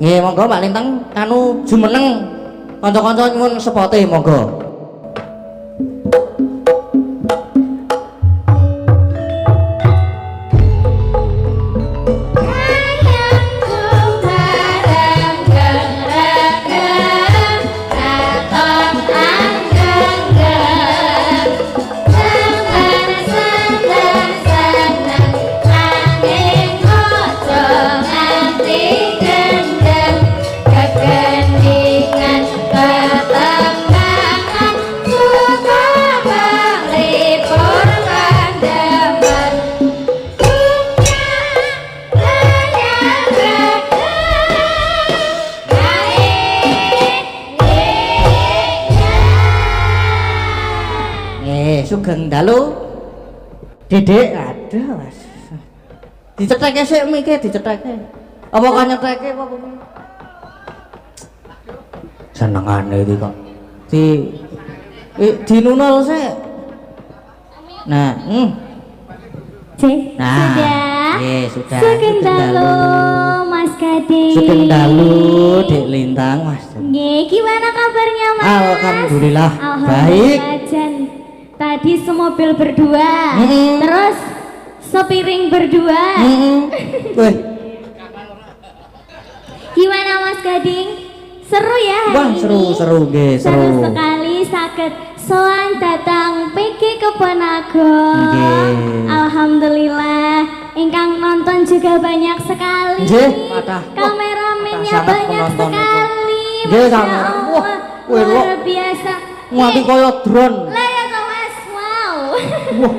Nggih, monggo Pak Lintang anu jumeneng kanca-kanca nyuwun sepote monggo. Sugeng dalu Dedek ada Mas. Dicetheke sik mike dicetheke. Apa kan nyetheke apa kuwi? Senengane iki kok. Dinunul sik. Nah, Nah, sudah. Sudah. Sugeng dalu Mas Gading. Sugeng dalu Dek Lintang Mas. Nggih, gimana kabarnya Mas? Alhamdulillah. Baik. Jan. Tadi semobil berdua, terus sepiring berdua. Wih. Gimana Mas Gading? Seru ya hari Wah, ini? seru nggih, Seru sekali saged sowan datang PG Kebon Agung. Alhamdulillah, ingkang nonton juga banyak sekali. Kameramennya banyak sekali. Nggih, kamera. Wah, luar biasa. Nganti kaya drone. Wah.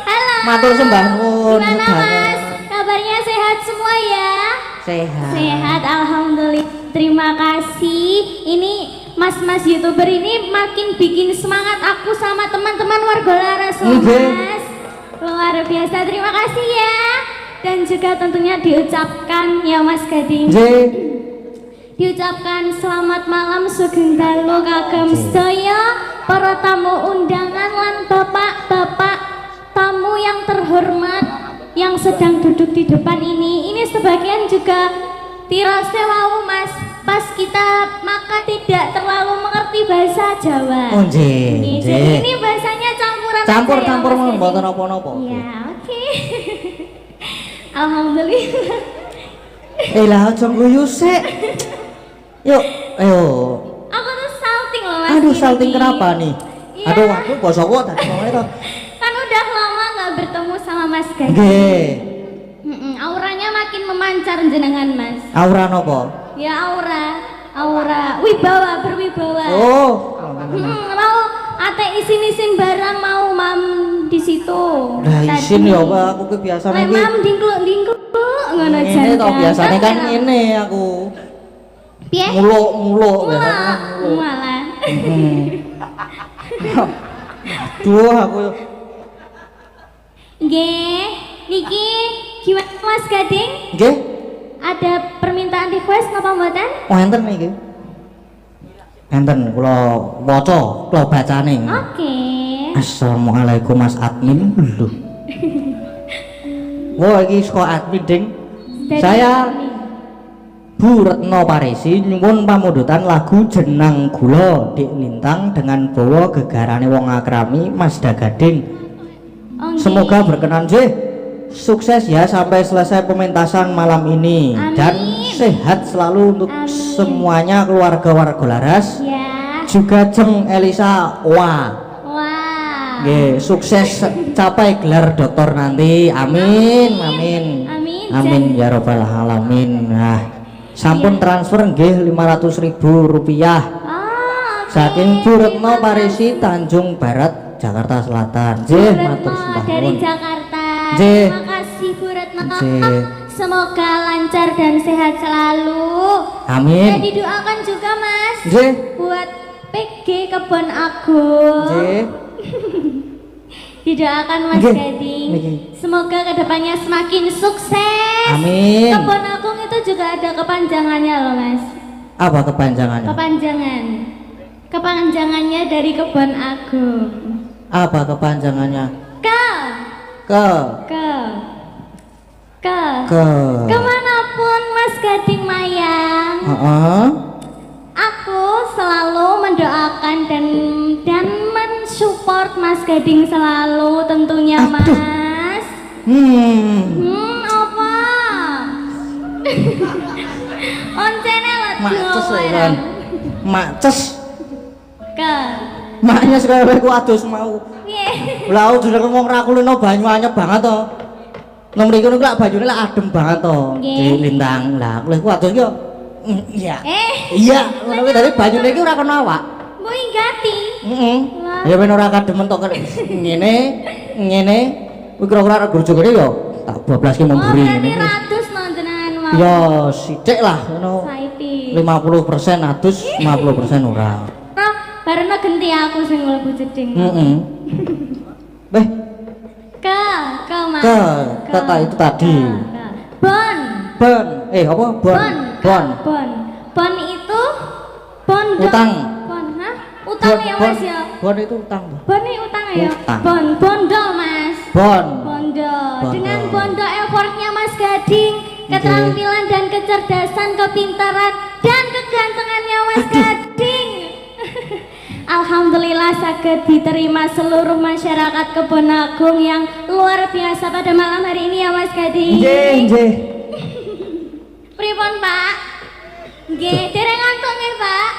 Halo. Matur sembah nuwun. Gimana Mas? Kabarnya sehat semua ya? Sehat. Sehat, alhamdulillah. Terima kasih. Ini mas-mas YouTuber ini makin bikin semangat aku sama teman-teman warga Laras loh Mas. Luar biasa. Terima kasih ya. Dan juga tentunya diucapkan ya Mas Gading. Diucapkan selamat malam sugeng dalu kagem sedaya para tamu undangan lan bapak-bapak tamu yang terhormat yang sedang duduk di depan ini. Ini sebagian juga tirase wau Mas, pas kita makan tidak terlalu mengerti bahasa Jawa. Nggih. Jadi ini bahasanya campuran. Campur mboten napa-napa. Ya, oke. Alhamdulillah. Lah aja guyu sik. Yuk, ayo. Aku tuh salting loh Mas. Aduh, salting kenapa nih? Iya. Aduh, aku bosok kok tadi ngomongnya tuh. Kan udah lama nggak bertemu sama Mas Gading. Nggih. Auranya makin memancar jenengan Mas. Aura nopo? Ya aura wibawa, berwibawa. Oh. Mau ate isin barang mau mam di situ. Lah isin ya Pak, aku ki biasane iki. Mam dingkluk ngono jan. Ini toh biasane kan ngene aku. Piye? Muluk Malah. Duh aku. Nggih, niki gimana Mas Gading? Nggih. Ada permintaan request napa mboten? Oh enten niki. Enten kula waca, kula bacane. Oke. Assalamualaikum Mas Admin. Lho. Wah iki saka admin ding. Saya Bu Retno Parisi nyuwun pamundutan lagu Jenang Gula Dik Lintang dengan bawa gegarane wong akrami Mas Dagading. Semoga berkenan sukses ya sampai selesai pementasan malam ini. Amin. Dan sehat selalu untuk semuanya keluarga warga Laras ya. Juga Jeng Elisa wah sukses capai gelar doktor nanti amin ya robbal alamin. Nah sampun transfer nggih 500.000 rupiah saking Bu Retno Parisi Tanjung Barat Jakarta Selatan. Matur sembah dari Jakarta. Terima kasih Bu Retno. Semoga lancar dan sehat selalu. Amin. Dan didoakan juga Mas buat PG Kebon Agung. Didoakan Mas Gading. Semoga kedepannya semakin sukses. Amin. Kebon Agung itu juga ada kepanjangannya loh Mas. Apa kepanjangannya? Kepanjangannya dari Kebon Agung. Apa kepanjangannya? Kemanapun Mas Gading Maya Heeh. Aku selalu mendoakan dan mensupport Mas Gading selalu tentunya Aduh. Mas. Apa? Oncene lho. Maces kan. Maces. Ke. Maknya sekali ku adus mau. Piye? Lah aku jenenge wong ra kulino banyu anyep banget to. Nang mriki niku lak banyune lak adem banget to. Nggih. Di lintang. Lah aku ku adus yo. Iya. Iya, ngono kuwi dari banyune iki ora kena awak. Mbok inggati. Heeh. Lah. Ya ben ora kademen to ngene. Kuwi kira-kira rego gede yo. Tak bablaske Oh, memburi berarti ngene. ratus no jenengan mau. Ya sithik lah ngono. Saiki. 50% adus, 50% ora. Roh, bareng genti aku sing mlebu jeding. Heeh. Beh, Ke Mas. ke itu tadi. Ke. Bon. Bon, apa? Bon. Bon itu bondo. Utang. Bon, hah? Utang ya Mas ya. Bon itu utang. Bon ini utang ya. Utang. Bondo Mas. Bon. Bondo. Bondo. Dengan bondo effortnya Mas Gading, keterampilan dan kecerdasan, kepintaran dan kegantengannya Mas Gading. Alhamdulillah saged diterima seluruh masyarakat Kebon Agung yang luar biasa pada malam hari ini ya Mas Gading. Nggih. Pripun Pak? Nggih, dereng ngantuk nggih Pak.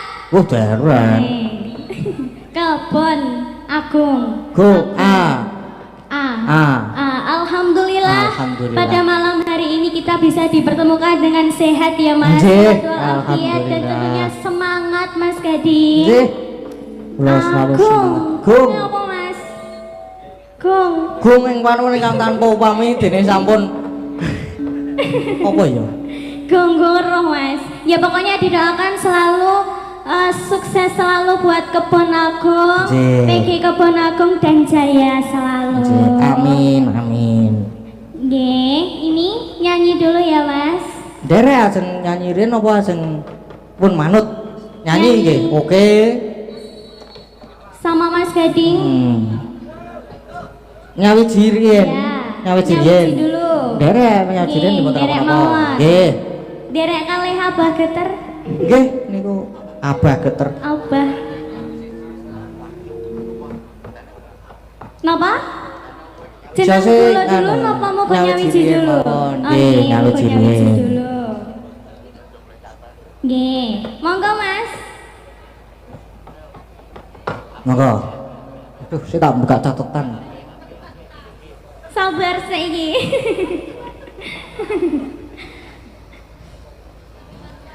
Dereng. Kebon Agung. Go A. Alhamdulillah. Alhamdulillah. Pada malam hari ini kita bisa dipertemukan dengan sehat ya Mas. Nggih, Walafiat dan alhamdulillah. tentunya semangat Mas Gading. Nggih. Kula selalu Agung. semangat. Gung. Ini apa Mas? Gung. Gung ing panuwun ingkang tanpa upami dene sampun apa ya? Gung roh Mas. Ya pokoknya didoakan selalu sukses selalu buat Kebon Agung, Nggih. PG Kebon Agung dan jaya selalu. Nggih, amin. Nggih, ini nyanyi dulu ya Mas. Derek ajeng nyanyirin apa ajeng pun manut? Nyanyi Nyanyi. nggih. Oke. Sama Mas Gading. Nyawiji riyen. Nyawiji riyen. Nyawiji dulu. Derek nyawijirin Nggih, mboten derek apa-apa. mawon. Nggih. Derek kalih Abah Geter. Nggih niku Abah Geter. Abah. Napa? Jeneng Jase, dulu anu, napa mau nyawiji nyawiji riyen dulu? mawon. Oh, Nggih, nggih, nyawiji mau nyawiji riyen. dulu. Nggih, monggo Mas. Monggo. Aduh, saya tak buka catatan. Sabar saiki.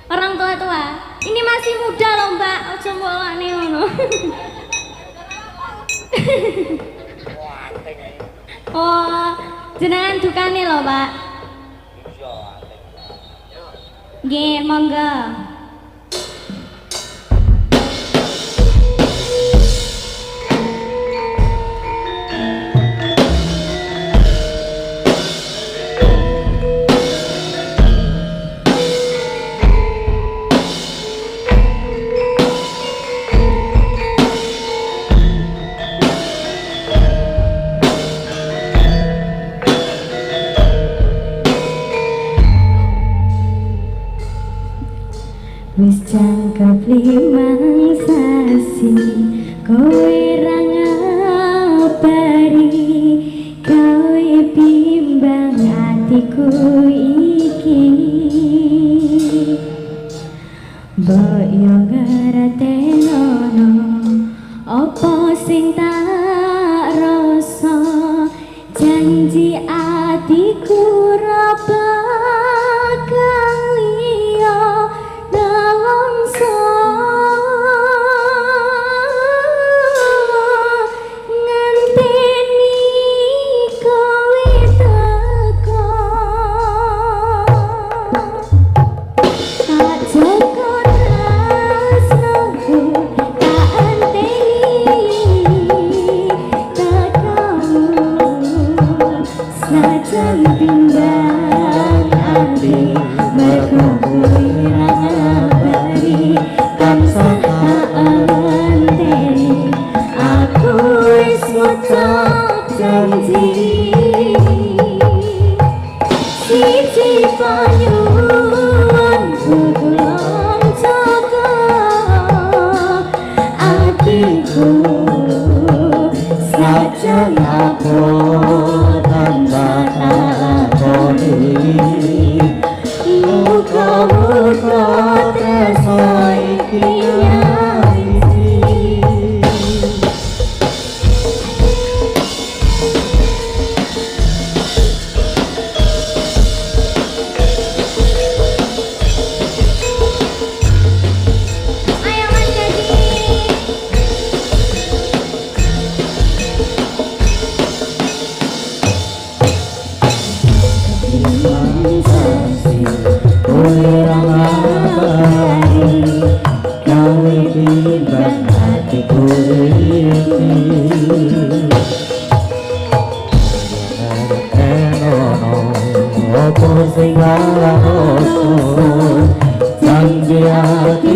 Orang tua-tua. Ini masih muda loh, Mbak. Ojo mbokane ngono. Oh, jenengan dukane loh, Pak. Nggih, monggo. Wis jangkep 5 sasi kowe ra ngabari kowe bimbang atiku iki mbok yo ngertenono apa sing tak rasa janji atiku ra bakal liya tak joko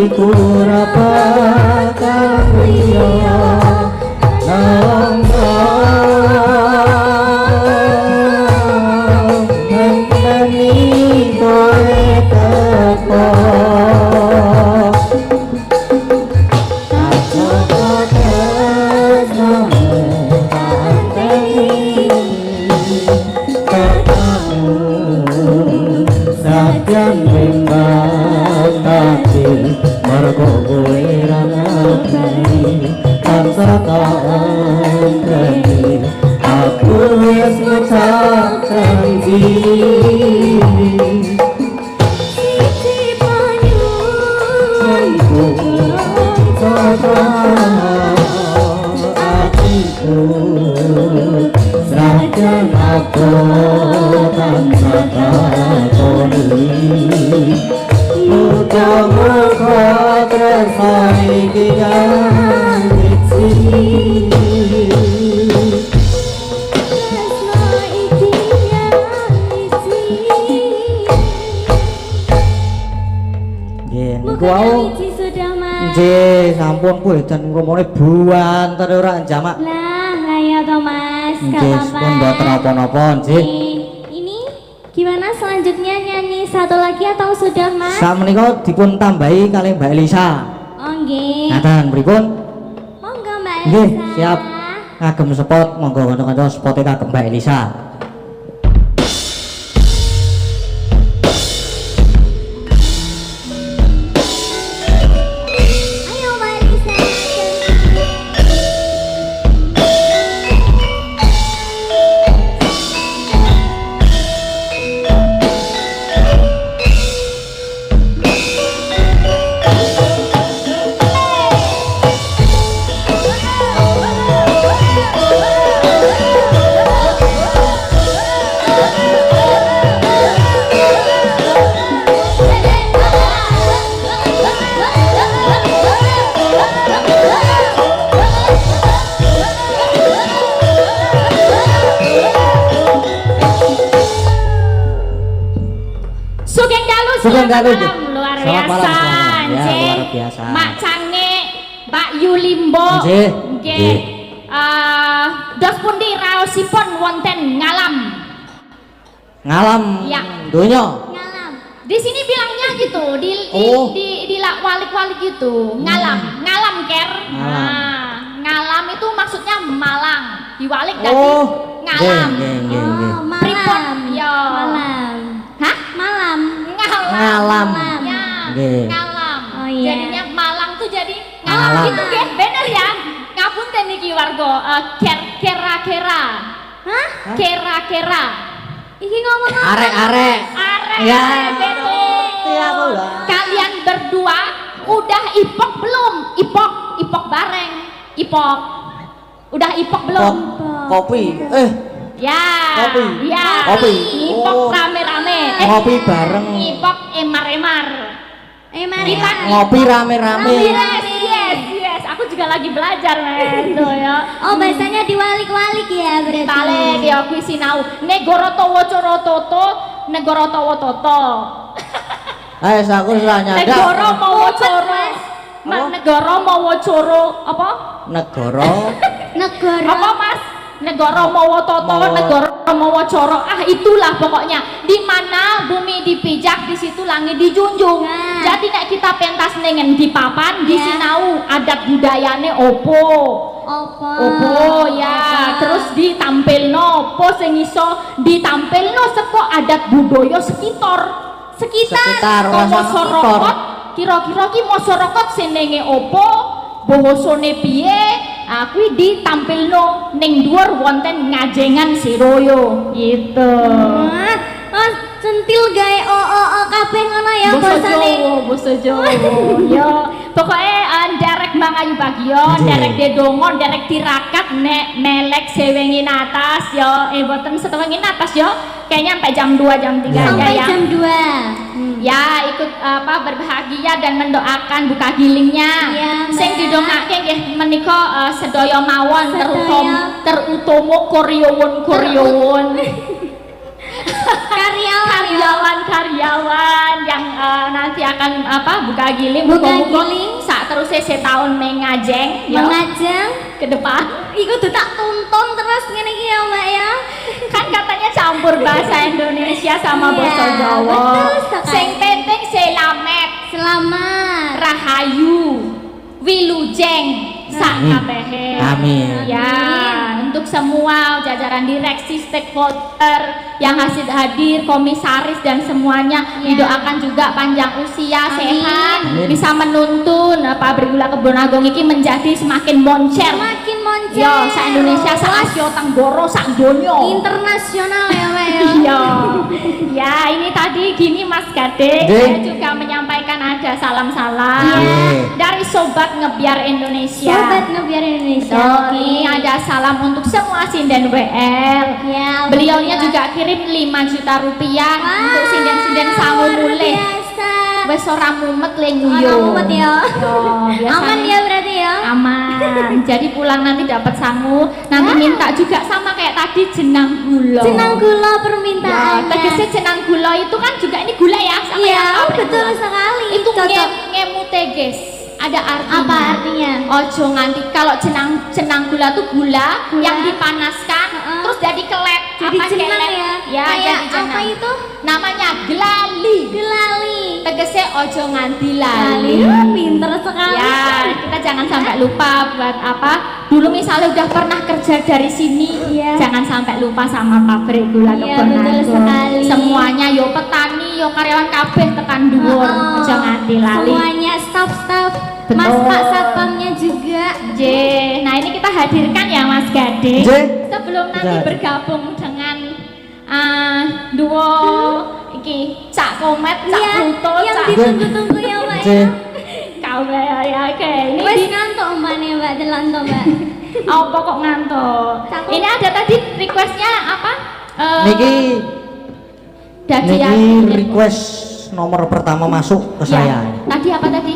iku rapa kapriya aku wis ngucap janji siji panyuwunku atiku srajan aku tansah takoni muga-muga tresna iki nggih sampun kuwi jan ngomongane buanten ora jamak. Lah ya to Mas, gak nggih apa-apa. pun mboten napa-napa nggih. Ini gimana selanjutnya nyanyi satu lagi atau sudah Mas? Sakmenika dipun tambahi kalih Mbak Elisa. Oh nggih. Ngaten pripun? Monggo Mbak Elisa. Nggih, siap. Ngagem spot monggo kanca-kanca spote kagem Mbak Elisa. Sugeng dalu luar biasa. Ya, luar biasa. Mak Cange, Mbak Yulimbo. Nggih. Nggih. Dos pundi raosipun wonten ngalam? Ngalam Ya. donya. Ngalam. Di sini bilangnya gitu, Oh. di walik-walik gitu. Ngalam, ngalam ker. Ngalam. Nah, ngalam itu maksudnya Malang. Diwalik dari Oh. ngalam. Nggih. Pripun? Ya. Malam. Hah? Malam. Ngalam. Ya, Nggih. ngalam. Oh, iya. Jadinya Malang tuh jadi Ngalam. ngalam gitu nggih, bener ya? Ngapunten niki warga kera-kera. Hah? Kera-kera. Iki ngomong apa? Arek-arek. Arek Ya. betul. Iya, aku lah. Kalian berdua udah ipok belum? Ipok bareng. Ipok. Udah ipok belum? Kopi. Ya. Kopi. Ya. Kopi. Ipok Oh. rame-rame. Ngopi bareng. Ipok emar-emar. Mari. Ngopi rame-rame. Yes. Aku juga lagi belajar, men. Tuh ya. Oh, bahasanya diwalik-walik ya berarti. Balik ya kuwi sinau. Negara tawa cara toto, negara tawa toto. Aku salah nyadar. Negara mawa cara. Apa? Negara mawa cara apa? Negara. Negara. Apa Mas? Negara mawa toto, Mawa- negara mawa cara. Itulah pokoknya. Di mana bumi dipijak, di situ langit dijunjung. Nah. Jadi nek kita pentas nengen di papan, di Ya. sinau adat budayane opo. Apa? Opo ya, terus ditampilno opo sing iso ditampilno saka adat budaya sekitar. Sekitar, Kok rasa masyarakat kira-kira ki masyarakat senenge opo, bahasane piye, kuwi ditampilno ning dhuwur wonten ngajengan Siroyo gitu. Oh, centil gawe kabeh ngono ya bahasane. Basa Jawa. Ya, pokoke nderek mangayu bagian, Nggih. nderek dedonga, nderek tirakat nek melek sewengin atas ya, boten setengin atas ya. Kayaknya sampai jam 2 jam 3 aja Sampai ya. jam 2. Ya, ikut berbahagia dan mendoakan buka gilingnya. Iya, Mbak. Sing didongake nggih menika sedaya mawon Sedaya. terutama koryowon. karyawan yang nanti akan buka giling saat terus setahun mengajeng Mengajeng ke depan. iku tuh tak tonton terus ngene iki ya Mbak ya. Kan katanya campur bahasa Indonesia sama Iya, bahasa Jawa. betul sekali. Sing penting selamat, Selamat. rahayu, wilujeng, sak Amin. kabehe. Amin. Ya, untuk semua jajaran direksi, stakeholder yang hadir, komisaris dan semuanya Ya. didoakan juga panjang usia, Amin. sehat, Amin. bisa menuntun pabrik gula Kebon Agung ini menjadi semakin moncer. Semakin moncer. Yo, sa Indonesia, sa Asia, Tenggoro, sa donya. Internasional ya Mbak ya. Iya. Ya, ini tadi gini Mas Gade, Nggih. saya juga menyampaikan ada salam-salam Iya. dari Sobat Ngebiar Indonesia. Sobat Ngebiar Indonesia. Betul, ini ada salam untuk semua sinden WL. Ya, Beliaunya alhamdulillah. juga kirim 5 juta rupiah Wah, untuk sinden-sinden sangu luar mulih. biasa. Wes ora mumet le Ora nguyu. mumet ya. Yo, biasanya Aman ya berarti ya. aman. Jadi pulang nanti dapat sangu, nanti minta juga sama kayak tadi jenang gula. Jenang gula Ya, permintaannya. tegesnya jenang gula itu kan juga ini gula ya sama Iya, yang pabrik betul gula. sekali. Itu Cocok. ngemu teges. Ada artinya. Apa artinya? Ojo nganti kalau jenang gula tuh gula yang dipanaskan Heeh. terus jadi kelet Jadi jenang kelek. ya. Ya, Kayak jadi jenang. apa itu? Namanya gelali. Gelali. Tegesnya ojo nganti Gelali. lali. Pinter sekali. Ya, kita jangan sampai lupa buat apa. Dulu misalnya udah pernah kerja dari sini, Iya. jangan sampai lupa sama pabrik gula Iya, Kebon betul Agung. sekali. Semuanya yo petani, yo karyawan kabeh tekan dhuwur, Oh, aja nganti lali. semuanya staff Betul. Mas Pak Satpamnya juga. J. Nah, ini kita hadirkan ya Mas Gade. J. Sebelum nanti Kita- bergabung dengan duo iki Cak Komet, Cak Iya, Pluto, yang Cak ditunggu-tunggu ya Mbak J. ya. Kawe ya oke. Ini Wes di- ngantuk mbaknya Mbak, delon to Mbak. apa kok ngantuk? Cakep. Ini ada tadi requestnya apa? Niki Dadi niki request nomor pertama masuk ke Ya. saya. Tadi apa tadi?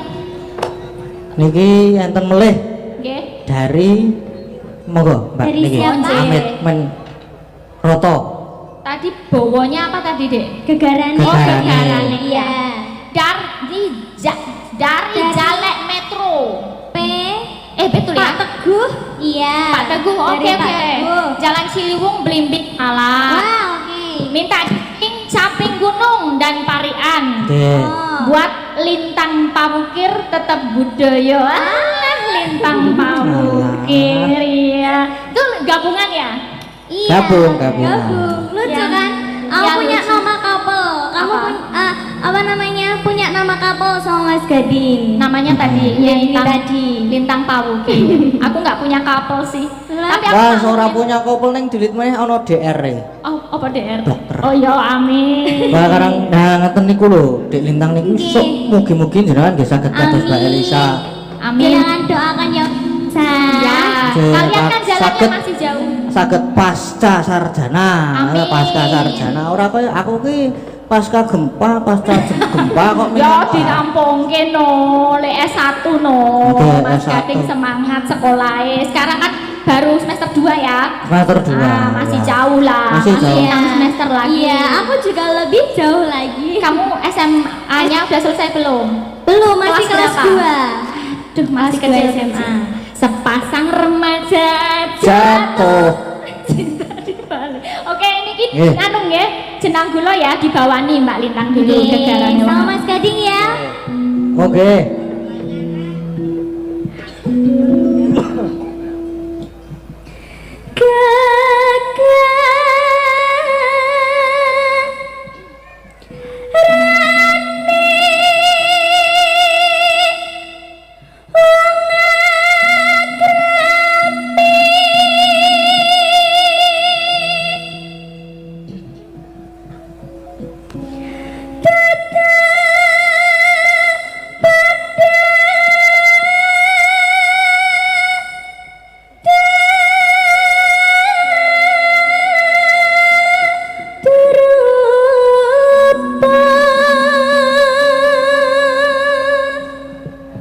Niki enten melih Nggih. dari monggo Mbak Dari niki siapa? Amit Men Roto. Tadi bawonya apa tadi, Dek? Gegarane. Oh, gegarane. Iya. Dari Jalek Metro. P. Betul ya? Pak Teguh. Iya. Pak Teguh, Dari oke Pak oke. Teguh. Jalan Ciliwung, Blimbing, Malang. Wah, oke. Minta daging caping gunung dan parian. Nggih. Oh. Buat lintang pamukir tetap budaya. Lintang pamukir ya. Itu gabungan ya? Iya. Gabung. Lucu Ya. kan? Aku Ya, punya lucu. nama couple. Kamu Apa? punya nama couple sama Mas Gading. Namanya tadi Yang ini lintang, tadi. lintang pamukir. Aku nggak punya couple sih. Tapi aku Wah, tahu ora dia- punya couple ning dilit meneh ana DR e. Oh, apa DR? Dokter. Oh ya, amin. Wah, karang ngeten niku lho, Dik Lintang niku Nggih. sok mugi-mugi jenengan nggih saged kados Mbak Amin. Elisa. Amin. Jangan doakan ya. Ya, Oke, kalian kan jalannya sakit. masih jauh. Saged pasca sarjana. Amin. Pasca sarjana ora kaya aku ki pasca gempa kok Ya dirampungke no, lek S1 no. Oke, Mas S1. Gading semangat sekolahnya. Sekarang kan baru semester 2 ya. semester 2. Masih jauh lah. Masih jauh. Enam semester lagi. Iya, aku juga lebih jauh lagi. Kamu SMA-nya udah selesai belum? Belum, masih Kelas kelas berapa? 2. Duh, masih Kelas kecil 2 SMA. Sepasang remaja Jatuh. cinta di balik. Oke, ini kita Nggih. nganu ya, jenang gula ya dibawani Mbak Lintang dulu Oke, gegarannya. sama Mas Gading ya. Oke.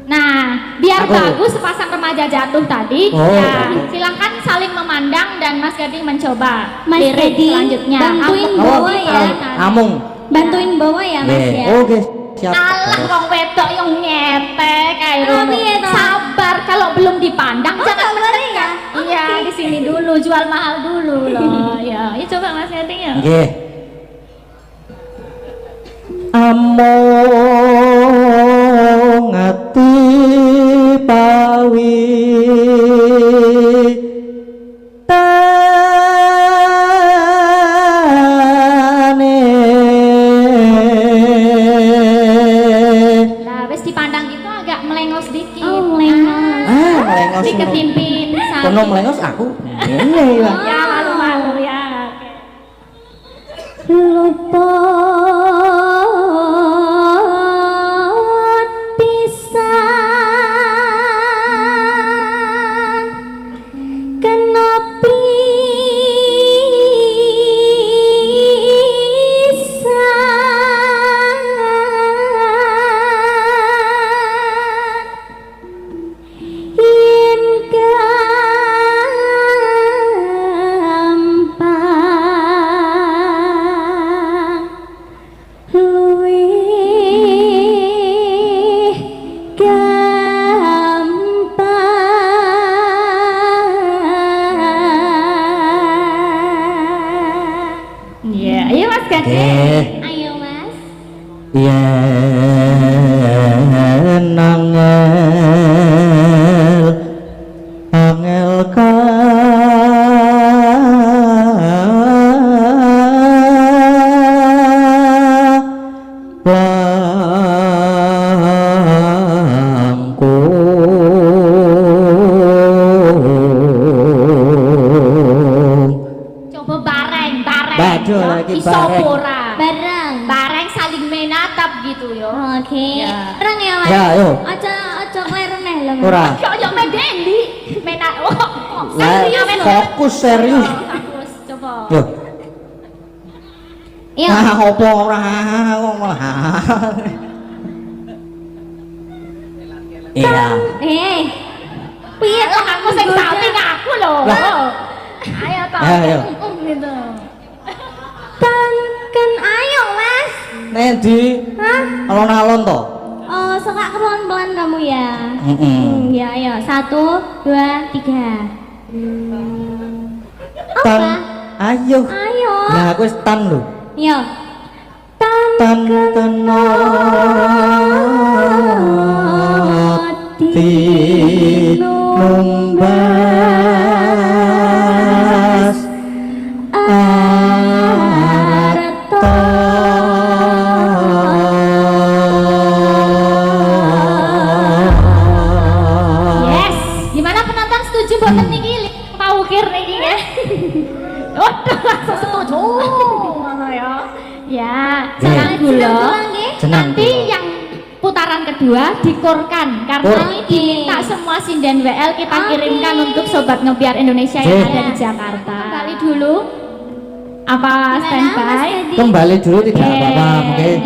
Nah, biar Aku. bagus sepasang remaja jatuh tadi, Oh. ya silahkan saling memandang dan Mas Gading mencoba Mas lirik Gading, selanjutnya. bantuin Aku- bawa ya. Amung. Bantuin bawa ya Mas Nggih. ya. Oke, siap. Alah wong wedok yang nyetek kayak Oh, ngono. piye toh? Sabar kalau belum dipandang Oh, jangan sabar ya? mendekat. Iya, di sini dulu jual mahal dulu loh. Ya, ya coba Mas Gading ya. Nggih. Amung ati pawi tane. Nah, wis dipandang itu agak melengos dikit. Oh, melengos. Melengos. Diketimpin Kono melengos aku. Ini lah. Ya malu-malu ya. Luput pisan kena pisan yen gampang luwih gampang. Iya, ayo Mas Gading. Nggih. Ayo Mas. Yen angel langkung. Coba bareng. Bajo Ya, lagi, iso bareng. ora. Bareng. Bareng saling menatap gitu yo. Oke. Ya. Bareng ya Mas. Ya, yo. Ojo klereneh lho. Mas. Ora. Yo medendi. Menak. Oh, Lah, fokus serius. Fokus, coba. Yo. Yuk. Nah, opo ora kok malah. Iya. Piye Ayo aku sing samping aku lho. Lah. Ayo toh. Ayo. Gitu. kan ayo Mas. Nendi? Hah? Alon-alon to? Oh, suka pelan-pelan kamu ya. Heeh. Ya, ayo. 1, 2, 3. Tan. Apa? Ayo. Ayo. Lah aku wis tan lho. Yo. Tan kena ti numbas arta. Yes. Gimana penonton setuju boten niki Pak Ukir niki ya? Waduh, langsung setuju. Ngono ya. Ya, jangan gula. Nanti yang putaran kedua dikurkan karena Kur. diminta semua sinden WL kita Oke. kirimkan untuk sobat ngebiar Indonesia yang Oke. ada di Jakarta. Kembali dulu. Apa Gimana, Mas standby? Edi? Kembali dulu tidak Oke. apa-apa, mungkin